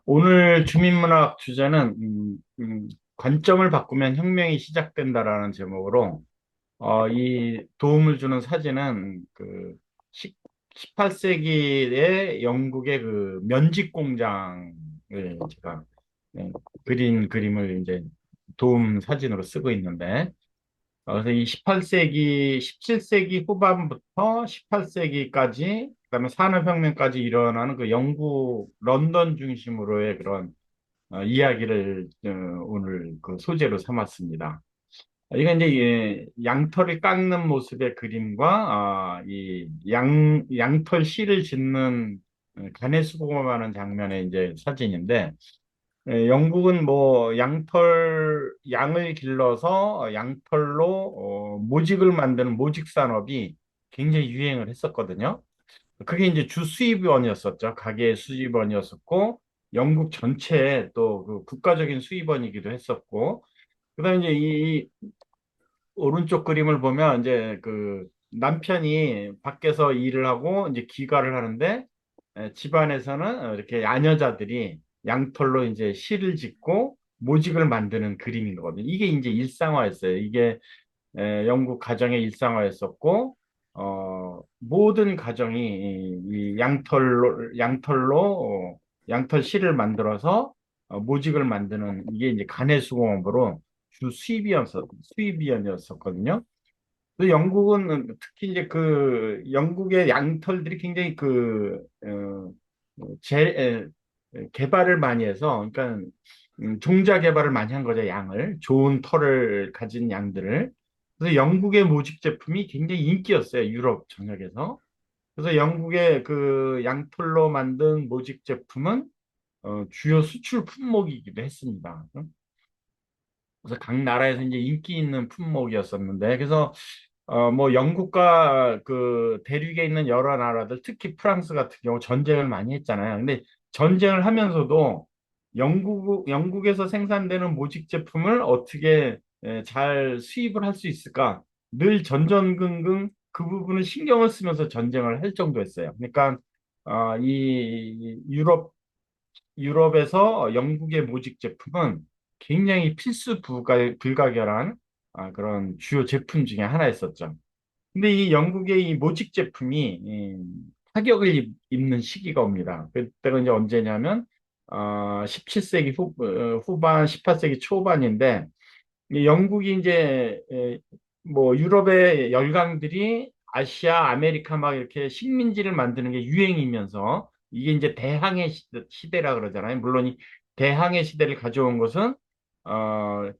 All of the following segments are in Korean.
오늘 주민문학 주제는 관점을 바꾸면 혁명이 시작된다라는 제목으로 이 도움을 주는 사진은 그 18세기의 영국의 그 면직 공장을 제가 그린 그림을 이제 도움 사진으로 쓰고 있는데 그래서 이 18세기, 17세기 후반부터 18세기까지, 그다음에 산업혁명까지 일어나는 그 영국 런던 중심으로의 그런 이야기를 오늘 그 소재로 삼았습니다. 이건 이제 양털을 깎는 모습의 그림과 이 양털 실을 짓는 간의 수공업하는 장면의 이제 사진인데 영국은 뭐 양을 길러서 양털로 모직을 만드는 모직 산업이 굉장히 유행을 했었거든요. 그게 이제 주 수입원이었었죠. 가계의 수입원이었었고, 영국 전체의 또 그 국가적인 수입원이기도 했었고, 그다음에 이제 이 오른쪽 그림을 보면 이제 그 남편이 밖에서 일을 하고 이제 귀가를 하는데 집안에서는 이렇게 아녀자들이 양털로 이제 실을 짓고 모직을 만드는 그림인 거거든요. 이게 이제 일상화였어요. 이게 영국 가정의 일상화였었고 모든 가정이 이 양털 실을 만들어서 모직을 만드는 이게 이제 간해수공업으로 주 수입이었었거든요. 그 영국은 특히 이제 그 영국의 양털들이 굉장히 개발을 많이 해서 그러니까 종자 개발을 많이 한 거죠. 양을 좋은 털을 가진 양들을. 그래서 영국의 모직 제품이 굉장히 인기였어요. 유럽 전역에서. 그래서 영국의 그 양털로 만든 모직 제품은 주요 수출 품목이기도 했습니다. 그래서 각 나라에서 이제 인기 있는 품목이었었는데, 그래서 뭐 영국과 그 대륙에 있는 여러 나라들, 특히 프랑스 같은 경우 전쟁을 많이 했잖아요. 근데 전쟁을 하면서도 영국에서 생산되는 모직 제품을 어떻게 잘 수입을 할 수 있을까? 늘 전전긍긍 그 부분을 신경을 쓰면서 전쟁을 할 정도였어요. 그러니까 이 유럽에서 영국의 모직 제품은 굉장히 불가결한 그런 주요 제품 중에 하나였었죠. 근데 이 영국의 이 모직 제품이 타격을 입는 시기가 옵니다. 그때가 이제 언제냐면 17세기 후반, 18세기 초반인데 이 영국이 이제 뭐 유럽의 열강들이 아시아, 아메리카 막 이렇게 식민지를 만드는 게 유행이면서 이게 이제 대항해 시대라 그러잖아요. 물론 이 대항해 시대를 가져온 것은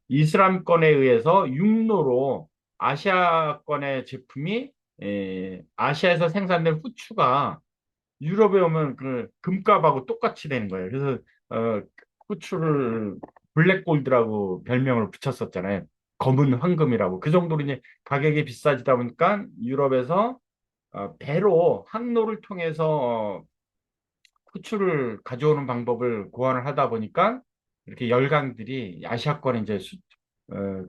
이슬람권에 의해서 육로로 아시아권의 제품이 아시아에서 생산된 후추가 유럽에 오면 그 금값하고 똑같이 되는 거예요. 그래서 어, 후추를 블랙골드라고 별명을 붙였었잖아요. 검은 황금이라고. 그 정도로 이제 가격이 비싸지다 보니까 유럽에서 배로 항로를 통해서 후추를 가져오는 방법을 고안을 하다 보니까 이렇게 열강들이 아시아권에 이제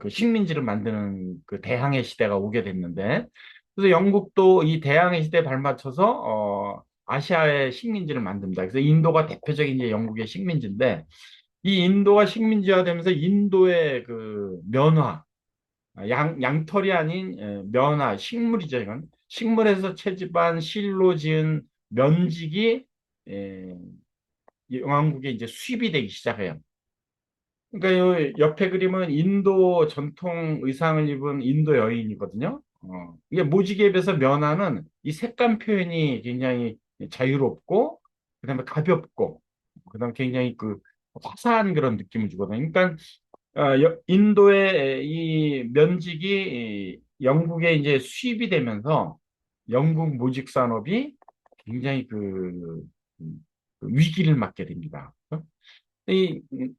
그 식민지를 만드는 그 대항해 시대가 오게 됐는데 그래서 영국도 이 대항해 시대에 발맞춰서 아시아의 식민지를 만듭니다. 그래서 인도가 대표적인 이제 영국의 식민지인데 이 인도가 식민지화되면서 인도의 그 면화 양털이 아닌 면화 식물이죠. 이건 식물에서 채집한 실로 지은 면직이 에, 영왕국에 이제 수입이 되기 시작해요. 그러니까 요 옆에 그림은 인도 전통 의상을 입은 인도 여인이거든요. 이게 모지기에 비해서 면화는 이 색감 표현이 굉장히 자유롭고, 그다음에 가볍고, 그다음에 굉장히 그 화사한 그런 느낌을 주거든요. 그러니까 인도의 이 면직이 영국에 이제 수입이 되면서 영국 모직 산업이 굉장히 그 위기를 맞게 됩니다.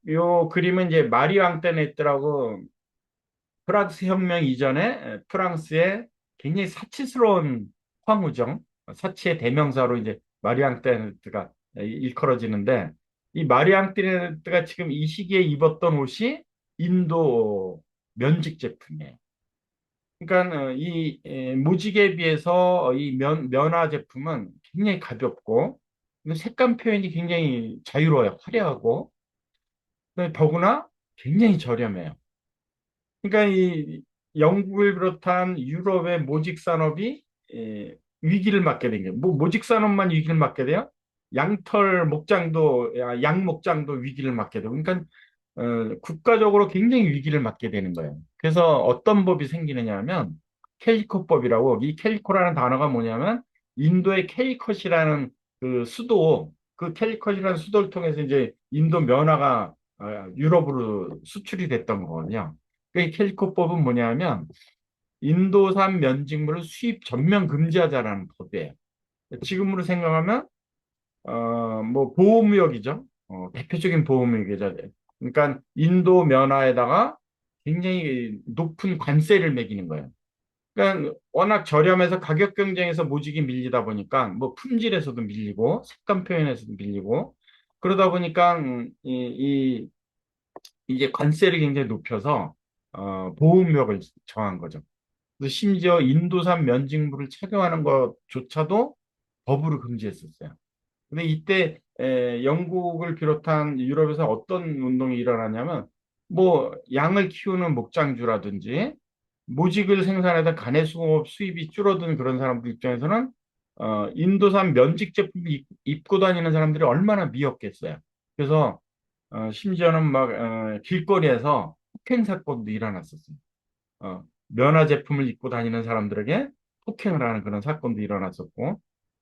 요 그림은 이제 마리 앙떼네트라고 프랑스 혁명 이전에 프랑스의 굉장히 사치스러운 황후정, 사치의 대명사로 이제 마리 앙떼네트가 일컬어지는데 이 마리 앙떼네트가 지금 이 시기에 입었던 옷이 인도 면직 제품이에요. 그러니까 이 무직에 비해서 이 면화 제품은 굉장히 가볍고 근데 색감 표현이 굉장히 자유로워요. 화려하고. 더구나 굉장히 저렴해요. 그러니까 이 영국을 비롯한 유럽의 모직 산업이 위기를 맞게 된 게, 뭐 모직 산업만 위기를 맞게 돼요? 양털 목장도, 양 목장도 위기를 맞게 되고, 그러니까 국가적으로 굉장히 위기를 맞게 되는 거예요. 그래서 어떤 법이 생기느냐 하면 캘리컷법이라고, 이 캘리코라는 단어가 뭐냐면 인도의 캘리컷이라는 그 수도, 그 캘리컷이라는 수도를 통해서 이제 인도 면화가 유럽으로 수출이 됐던 거거든요. 그 캘리코법은 뭐냐면 인도산 면직물을 수입 전면 금지하자라는 법이에요. 지금으로 생각하면 뭐 보호무역이죠. 대표적인 보호무역이죠. 그러니까 인도 면화에다가 굉장히 높은 관세를 매기는 거예요. 그러니까 워낙 저렴해서 가격 경쟁에서 모직이 밀리다 보니까 뭐 품질에서도 밀리고 색감 표현에서도 밀리고 그러다 보니까 이제 관세를 굉장히 높여서 보호무역을 정한 거죠. 그래서 심지어 인도산 면직물을 착용하는 것조차도 법으로 금지했었어요. 근데 이때 영국을 비롯한 유럽에서 어떤 운동이 일어나냐면 뭐 양을 키우는 목장주라든지 모직을 생산하다 가내수공업 수입이 줄어든 그런 사람들 입장에서는 인도산 면직 제품을 입고 다니는 사람들이 얼마나 미웠겠어요. 그래서 심지어는 막 길거리에서 폭행 사건도 일어났었어요. 면화 제품을 입고 다니는 사람들에게 폭행을 하는 그런 사건도 일어났었고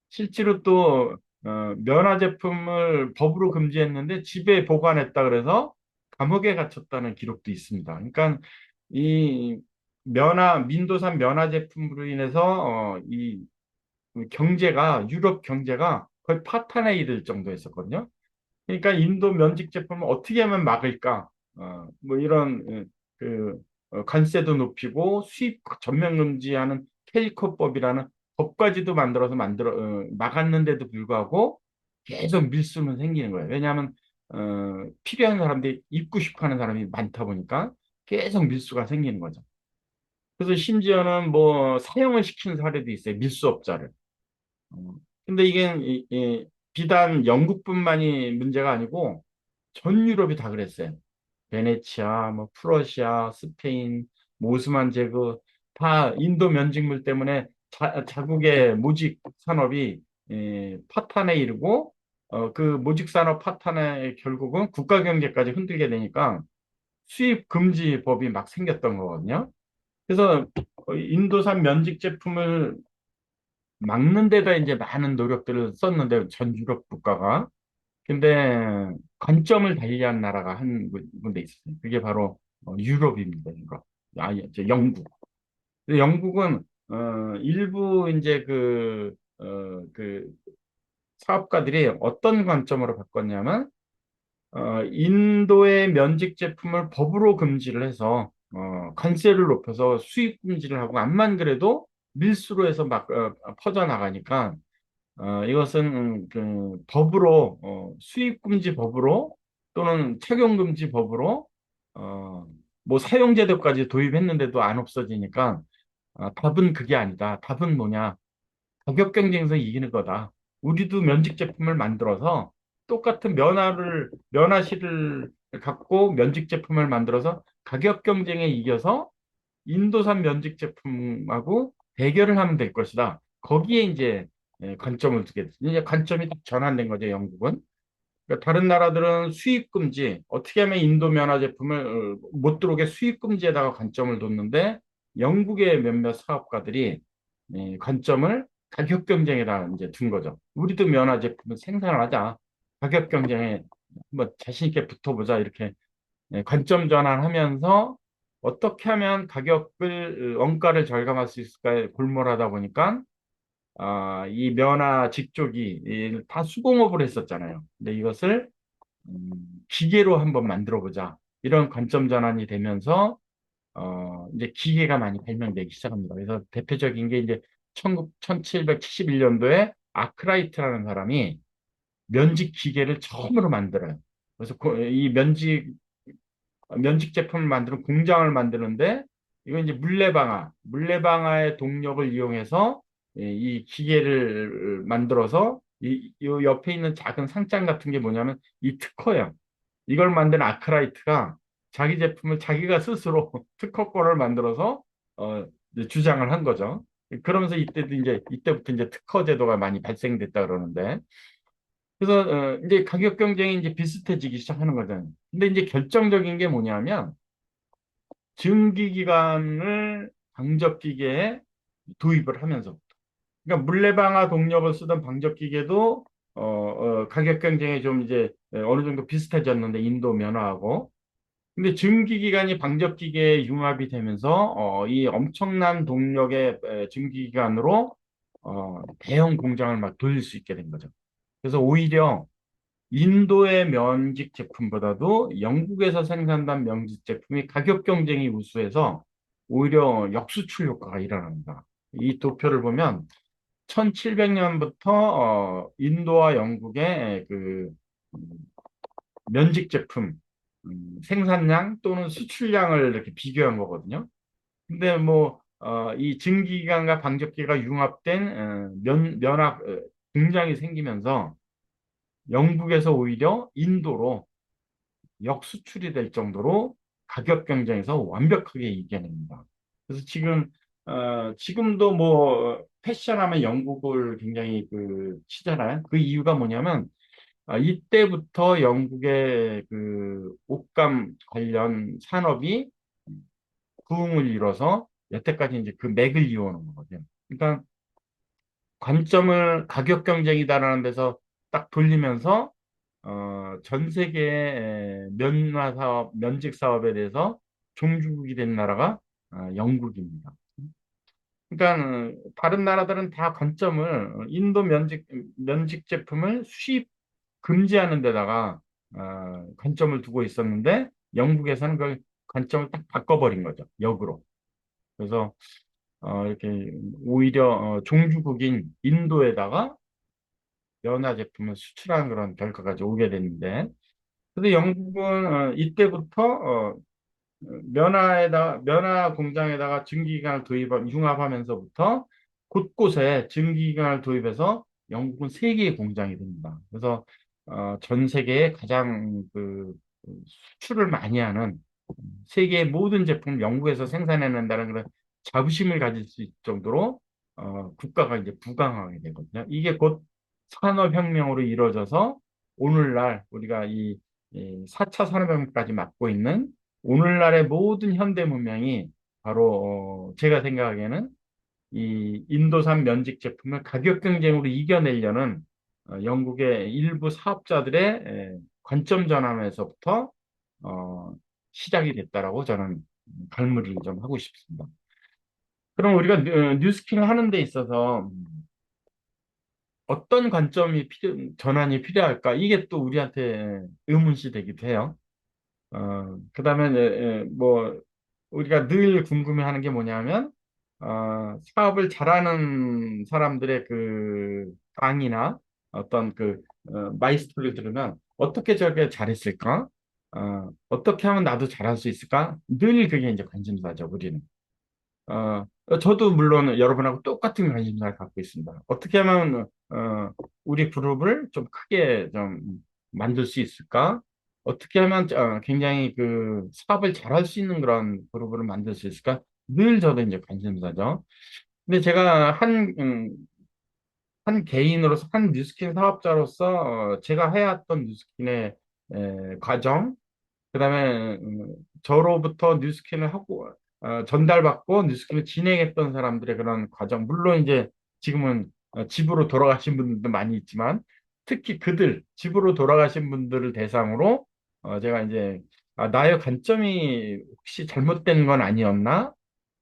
실제로 또 면화 제품을 법으로 금지했는데 집에 보관했다 그래서 감옥에 갇혔다는 기록도 있습니다. 그러니까 이 민도산 면화 제품으로 인해서 이 경제가 유럽 경제가 거의 파탄에 이를 정도였었거든요. 그러니까 인도 면직 제품을 어떻게 하면 막을까? 뭐 이런 관세도 높이고 수입 전면 금지하는 캘리코법이라는 법까지도 막았는데도 불구하고 계속 밀수는 생기는 거예요. 왜냐하면 필요한 사람들이 입고 싶어하는 사람이 많다 보니까 계속 밀수가 생기는 거죠. 그래서 심지어는 뭐 사형을 시키는 사례도 있어요. 밀수업자를. 어, 근데 이게 비단 영국뿐만이 문제가 아니고 전 유럽이 다 그랬어요. 베네치아, 뭐 프러시아, 스페인, 뭐 오스만 제국 다 인도 면직물 때문에 자국의 모직 산업이 파탄에 이르고 그 모직 산업 파탄에 결국은 국가 경제까지 흔들게 되니까 수입 금지 법이 막 생겼던 거거든요. 그래서 인도산 면직 제품을 막는 데다 이제 많은 노력들을 썼는데 전 유럽 국가가 근데 관점을 달리한 나라가 한 군데 있었어요. 그게 바로 유럽입니다. 유럽. 이제 영국. 근데 영국은 일부 이제 그 사업가들이 어떤 관점으로 바꿨냐면 인도의 면직 제품을 법으로 금지를 해서 관세를 높여서 수입 금지를 하고 암만 그래도 밀수로 해서 막 퍼져나가니까 이것은 그 법으로 수입금지 법으로 또는 착용금지 법으로 어, 뭐 사용제도까지 도입했는데도 안 없어지니까 답은 그게 아니다. 답은 뭐냐? 가격 경쟁에서 이기는 거다. 우리도 면직 제품을 만들어서 똑같은 면화실을 갖고 면직 제품을 만들어서 가격 경쟁에 이겨서 인도산 면직 제품하고 대결을 하면 될 것이다. 거기에 이제 관점을 두게 됐어요. 이제 관점이 딱 전환된 거죠, 영국은. 그러니까 다른 나라들은 수입 금지, 어떻게 하면 인도 면화 제품을 못 들어오게 수입 금지에다가 관점을 뒀는데 영국의 몇몇 사업가들이 관점을 가격 경쟁에다 이제 둔 거죠. 우리도 면화 제품을 생산을 하자. 가격 경쟁에 한번 자신 있게 붙어보자. 이렇게 관점 전환하면서 어떻게 하면 가격을 원가를 절감할 수 있을까에 골몰하다 보니까 이 면화 직족이 다 수공업을 했었잖아요. 근데 이것을 기계로 한번 만들어 보자. 이런 관점 전환이 되면서 이제 기계가 많이 발명되기 시작합니다. 그래서 대표적인 게 이제 1771년도에 아크라이트라는 사람이 면직 기계를 처음으로 만들어요. 그래서 이 면직 제품을 만드는 공장을 만드는데 이건 이제 물레방아의 동력을 이용해서 이 기계를 만들어서 요 옆에 있는 작은 상장 같은 게 뭐냐면 이 특허예요. 이걸 만든 아크라이트가 자기 제품을 자기가 스스로 특허권을 만들어서 이제 주장을 한 거죠. 그러면서 이때부터 이제 특허 제도가 많이 발생됐다 그러는데, 그래서 이제 가격 경쟁이 이제 비슷해지기 시작하는 거잖아요. 근데 이제 결정적인 게 뭐냐면 증기기관을 방적기계에 도입을 하면서, 그러니까 물레방아 동력을 쓰던 방적기계도 가격 경쟁에 좀 이제 어느 정도 비슷해졌는데, 인도 면허하고. 근데 증기기관이 방적기계에 융합이 되면서 이 엄청난 동력의 증기기관으로 대형 공장을 막 돌릴 수 있게 된 거죠. 그래서 오히려 인도의 면직 제품보다도 영국에서 생산된 면직 제품이 가격 경쟁이 우수해서 오히려 역수출 효과가 일어납니다. 이 도표를 보면 1700년부터 인도와 영국의 그 음, 면직 제품 생산량 또는 수출량을 이렇게 비교한 거거든요. 근데 뭐 이 증기기관과 방적기가 융합된 면학 공장이 생기면서 영국에서 오히려 인도로 역수출이 될 정도로 가격 경쟁에서 완벽하게 이겨냅니다. 그래서 지금도 뭐 패션하면 영국을 굉장히 치잖아요. 그 이유가 뭐냐면 이때부터 영국의 그 옷감 관련 산업이 부흥을 이뤄서 여태까지 이제 그 맥을 이어오는 거거든요. 그러니까 관점을 가격 경쟁이다라는 데서 딱 돌리면서 전 세계의 면화 사업, 면직 사업에 대해서 종주국이 된 나라가 영국입니다. 그러니까 다른 나라들은 다 관점을 인도 면직 제품을 수입 금지하는 데다가 관점을 두고 있었는데, 영국에서는 그 관점을 딱 바꿔버린 거죠. 역으로. 그래서 이렇게 오히려 종주국인 인도에다가 연화 제품을 수출하는 그런 결과까지 오게 됐는데, 근데 영국은 이때부터 면화 공장에다가 증기기관을 융합하면서부터 곳곳에 증기기관을 도입해서 영국은 세 개의 공장이 됩니다. 그래서 전 세계에 가장 수출을 많이 하는, 세계의 모든 제품을 영국에서 생산해낸다는 그런 자부심을 가질 수 있을 정도로 국가가 이제 부강하게 되거든요. 이게 곧 산업혁명으로 이루어져서 오늘날 우리가 이 4차 산업혁명까지 맡고 있는 오늘날의 모든 현대 문명이 바로 제가 생각하기에는 이 인도산 면직 제품을 가격 경쟁으로 이겨내려는 영국의 일부 사업자들의 관점 전환에서부터 어, 시작이 됐다라고 저는 갈무리를 좀 하고 싶습니다. 그럼 우리가 뉴스킹을 하는 데 있어서 어떤 전환이 필요할까? 이게 또 우리한테 의문시 되기도 해요. 그다음에 뭐 우리가 늘 궁금해하는 게 뭐냐면 사업을 잘하는 사람들의 그 강의나 어떤 마이스토리를 들으면 어떻게 저렇게 잘했을까? 어떻게 하면 나도 잘할 수 있을까? 늘 그게 이제 관심사죠, 우리는. 저도 물론 여러분하고 똑같은 관심사를 갖고 있습니다. 어떻게 하면 우리 그룹을 좀 크게 좀 만들 수 있을까? 어떻게 하면 굉장히 그 사업을 잘할 수 있는 그런 그룹을 만들 수 있을까? 늘 저도 이제 관심사죠. 근데 제가 한 개인으로서, 한 뉴스킨 사업자로서 제가 해왔던 뉴스킨의 과정, 그다음에 저로부터 뉴스킨을 하고 전달받고 뉴스킨을 진행했던 사람들의 그런 과정. 물론 이제 지금은 집으로 돌아가신 분들도 많이 있지만, 특히 그들 집으로 돌아가신 분들을 대상으로 제가 이제 나의 관점이 혹시 잘못된 건 아니었나?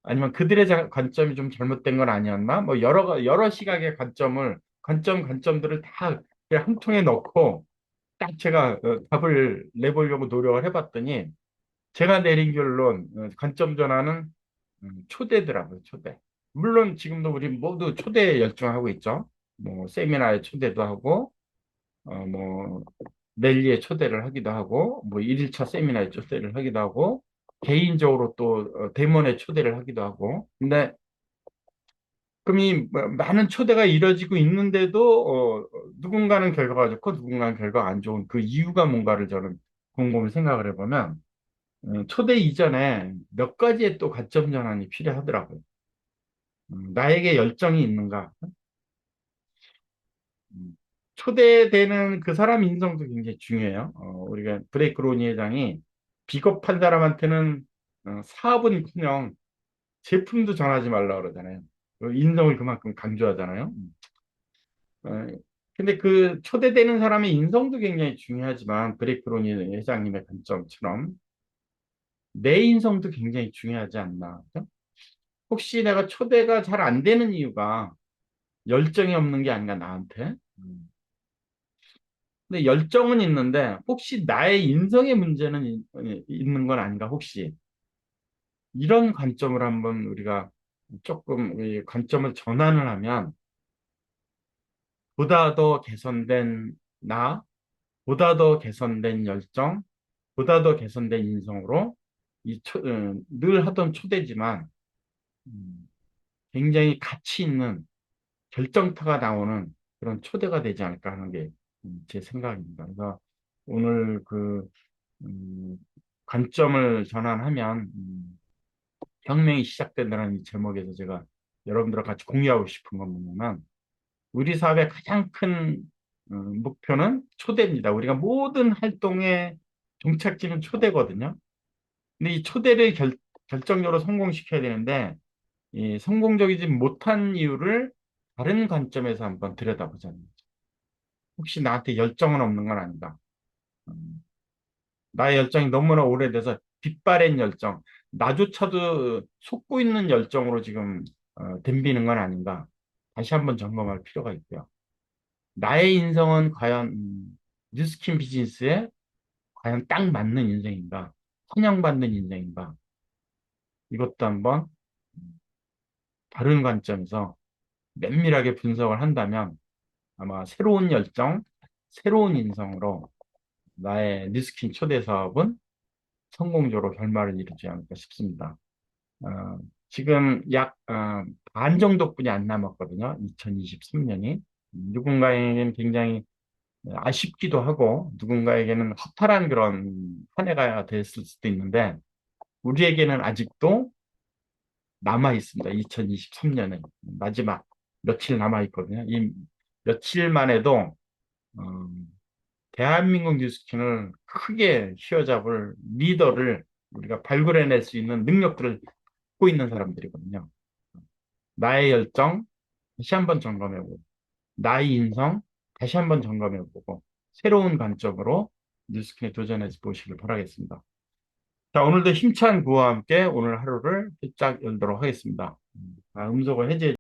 아니면 그들의 관점이 좀 잘못된 건 아니었나? 뭐 여러 시각의 관점들을 다 그냥 한 통에 넣고 딱 제가 답을 내보려고 노력을 해봤더니, 제가 내린 결론, 관점 전환은 초대더라고요, 초대. 물론 지금도 우리 모두 초대에 열중하고 있죠. 뭐 세미나에 초대도 하고, 뭐 랠리에 초대를 하기도 하고, 뭐 1일차 세미나에 초대를 하기도 하고, 개인적으로 또 대면에 초대를 하기도 하고. 근데 그럼 이 많은 초대가 이뤄지고 있는데도 누군가는 결과가 좋고 누군가는 결과가 안 좋은 그 이유가 뭔가를 저는 곰곰이 생각을 해보면 초대 이전에 몇 가지의 또 가점 전환이 필요하더라고요. 나에게 열정이 있는가? 초대되는 그 사람 인성도 굉장히 중요해요. 우리가 브레이크 로니 회장이 비겁한 사람한테는 사업은커녕 제품도 전하지 말라 그러잖아요. 인성을 그만큼 강조하잖아요. 어, 근데 그 초대되는 사람의 인성도 굉장히 중요하지만 브레이크 로니 회장님의 관점처럼 내 인성도 굉장히 중요하지 않나. 그죠? 혹시 내가 초대가 잘 안 되는 이유가 열정이 없는 게 아닌가 나한테? 근데 열정은 있는데 혹시 나의 인성의 문제는 있는 건 아닌가 혹시 이런 관점을 한번 우리가 조금 이 관점을 전환을 하면 보다 더 개선된 나, 보다 더 개선된 열정, 보다 더 개선된 인성으로 늘 하던 초대지만 음, 굉장히 가치 있는 결정타가 나오는 그런 초대가 되지 않을까 하는 게 제 생각입니다. 그래서 오늘 음, 관점을 전환하면 혁명이 시작된다는 이 제목에서 제가 여러분들과 같이 공유하고 싶은 건 뭐냐면 우리 사회의 가장 큰 목표는 초대입니다. 우리가 모든 활동의 종착지는 초대거든요. 근데 이 초대를 결정적으로 성공시켜야 되는데 이 성공적이지 못한 이유를 다른 관점에서 한번 들여다보자는 거죠. 혹시 나한테 열정은 없는 건 아니다. 음, 나의 열정이 너무나 오래돼서 빗바랜 열정, 나조차도 속고 있는 열정으로 지금 덤비는 건 아닌가. 다시 한번 점검할 필요가 있고요. 나의 인성은 과연 뉴스킨 비즈니스에 과연 딱 맞는 인생인가? 환영받는 인생인가? 이것도 한번 다른 관점에서 면밀하게 분석을 한다면 아마 새로운 열정, 새로운 인성으로 나의 뉴스킨 초대 사업은 성공적으로 결말을 이루지 않을까 싶습니다. 어, 지금 약 반 정도뿐이 안 남았거든요. 2023년이. 누군가에게는 굉장히 아쉽기도 하고 누군가에게는 허탈한 그런 한 해가 됐을 수도 있는데 우리에게는 아직도 남아 있습니다. 2023년은 마지막 며칠 남아 있거든요. 이 며칠만 해도 어, 대한민국 뉴스킨을 크게 휘어잡을 리더를 우리가 발굴해낼 수 있는 능력들을 갖고 있는 사람들이거든요. 나의 열정 다시 한번 점검해보고 나의 인성 다시 한번 점검해보고 새로운 관점으로 뉴스킨에 도전해서 보시길 바라겠습니다. 자, 오늘도 힘찬 구호와 함께 오늘 하루를 쫙 열도록 하겠습니다. 음소거 해제